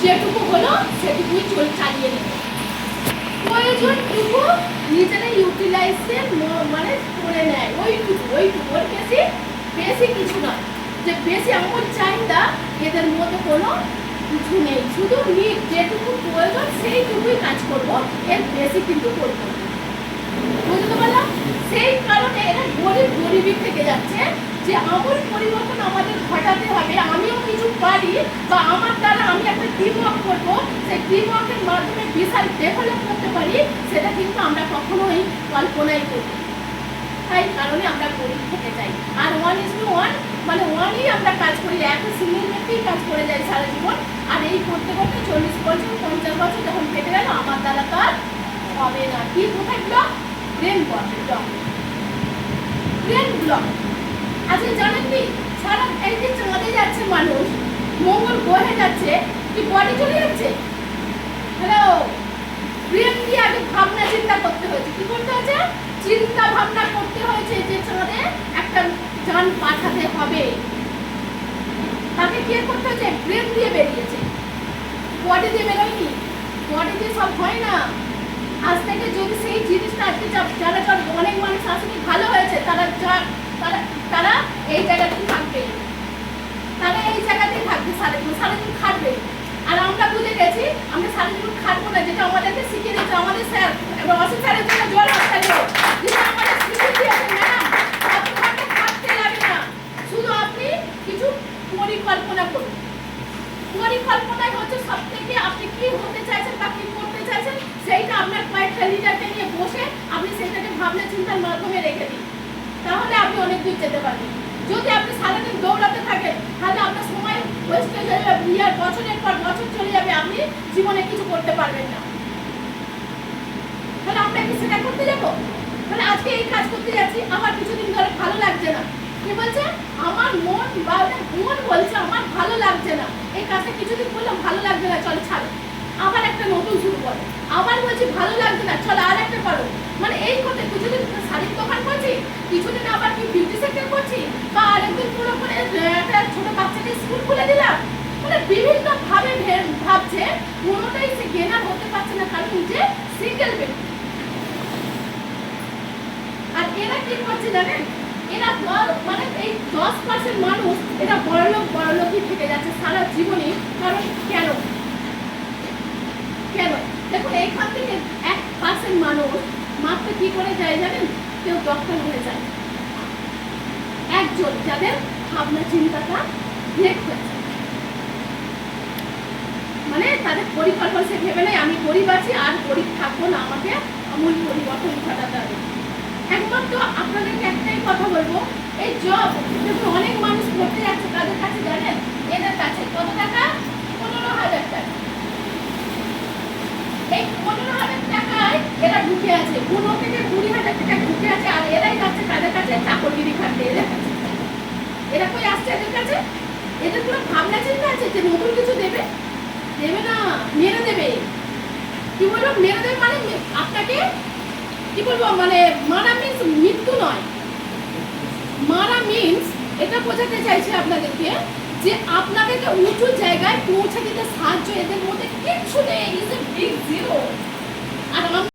যেটুকু হলো সেটুকুই চালিয়ে নেব, প্রয়োজনটুকু নিজেরা ইউটিলাইজের মানে করে নেয়, ওইটুকু ওর বেশি বেশি কিছু নয়, যে বেশি আমার চাহিদা এদের মধ্যে কোনো কিছু নেই, শুধু যেটুকু প্রয়োজন সেইটুকুই কাজ করব, এর বেশি কিন্তু করব না। বুঝতে পারলাম? সেই কারণে এরা গরিবই থেকে যাচ্ছে, যে আমূল পরিবর্তন আমাদের ঘটাতে হবে, আমিও কিছু পারি বা আমার দ্বারা আমি একটা টিম ওয়ার্ক করবো, সেই টিম ওয়ার্কের মাধ্যমে বিশাল ডেভেলপ করতে পারি, সেটা কিন্তু আমরা কখনোই কল্পনাই করি। তাই কারণে আমরা গরিব থেকে যাই, আর 1:1 মানে 1ই আমরা কাজ করি, একটা সিঙ্গেল ব্যক্তিই কাজ করে যাই সারা জীবন, আর এই করতে করতে 40 বছর 50 বছর যখন কেটে গেল, আমার দ্বারা তার হবে না। কি কোথায় ব্লক? Brain block. আজকে জানেন কি, সারা এই যে চাঁদে যাচ্ছে মানুষ, মঙ্গল গ্রহে যাচ্ছে, কি বডি চলে যাচ্ছে? হ্যালো, ব্রেন দিয়ে আগে ভাবনা চিন্তা করতে হয়েছে, কি করতে হয়েছে? চিন্তা ভাবনা করতে হয়েছে যে চাঁদে একটা যান পাঠাতে হবে, তাকে কি করতে হয়েছে? ব্রেন দিয়ে বেরিয়েছে, বডি দিয়ে বেরোয়নি। বডি দিয়ে সব হয় না। আজ থেকে যদি সেই জিনিসটা আজকে যারা অনেক মানুষ আসলে ভালো হয়েছে, তারা এই জায়গাতেই থাকবে, তারা এই জায়গাতেই থাকবে, সারাদিন খাটবে। আর আমরা বুঝে গেছি আমরা সারাদিন খাটবো না, যেটা আমাদেরকে শিখিয়ে দিয়েছে আমাদের স্যার, অসীম স্যারের জন্য জল আসতে যেটা আমাদের শিখিয়ে দিয়েছে, ম্যাডাম অত ঘন্টা খাটতে যাবে না, শুধু আপনি কিছু পরিকল্পনা করুন। পরিকল্পনাই হচ্ছে সব থেকে, আপনি কি হতে চাইছেন বা কি করতে চাইছেন, সেইটা আপনার কয়েকটা লিডারকে নিয়ে বসে আপনি সেটাকে ভাবনা চিন্তার মাধ্যমে রেখে দিন, তাহলে আপনি অনেক দূর যেতে পারবেন। যদি আপনি সারাদিন দৌড়াতে থাকেন, তাহলে আপনার সময় ওয়েস্ট হয়ে যাবে, বছরের পর বছর চলে যাবে, আপনি জীবনে কিছু করতে পারবেন না। তাহলে আমরা কি সেটা করতে যাবো? তাহলে আজকে এই কাজ করতে যাচ্ছি, আমার কিছুদিন ধরে ভালো লাগছে না, কি বলছে? আমার মন বলছে আমার ভালো লাগছে না, এই কাজটা কিছুদিন করলাম ভালো লাগছে না, চল ছাড়ো, আবার একটা নতুন শুরু করো, আবার বলছি ভালো লাগছে না, চল আর একটা করো। মানে এই করতে কিছুদিন শাড়ির দোকান করছি, কিছুদিন আবার কি বিউটি সেক্টর করছি, বা আরেকদিন পুরো করে একটা ছোট বাচ্চাকে স্কুল খুলে দিলাম। মানে বিভিন্ন ভাবে ভাবছে, কোনোটাই সে গেনার হতে পারছে না, কারণ যে সিঙ্গেল ব্যক্তি। আর এরা কি করছে জানেন? এরা মানে এই 10% মানুষ এরা বড়লোকই থেকে যাচ্ছে সারা জীবনে। কারণ কেন? দেখুন, এইখান থেকে 1% মানুষ মাত্র কি করে যায় জানেন? কেউ ডক্টর হয়ে যায়, একজন যাদের ভাবনা চিন্তাটা ব্রেক হয়েছে, মানে তাদের পরিকল্পনা, সে ভেবে নেই আমি গরিব আছি আর গরিব থাকবো না, আমাকে আমূল পরিবর্তন ঘটাতে হবে। একমাত্র আপনাদেরকে একটাই কথা বলবো, এই জব দেখুন অনেক মানুষ করতে যাচ্ছে, তাদের কাছে জানেন এদের কাছে কত টাকা? 15,000 টাকা। এই 15,000 টাকায় এরা ঢুকে আছে, 15 থেকে 20,000 টাকা ঢুকে আছে, আর এরাই যাচ্ছে তাদের কাছে চাকরগিরি খাটতে। এদের কাছে এরা কই আসছে? এদের কাছে এদের কোনো ভাবনা চিন্তা আছে যে নতুন কিছু দেবে? দেবে না, মেরে দেবে। কি বলবো মেরে দেবে মানে? আপনাকে কি বলবো, মানে মারা মিন্স মৃত্যু নয়, মারা মিন্স এটা বোঝাতে চাইছি আপনাদেরকে যে আপনাদেরকে উঁচু জায়গায় পৌঁছে দিতে সাহায্য এদের মধ্যে কিচ্ছু নেই, is a big zero. R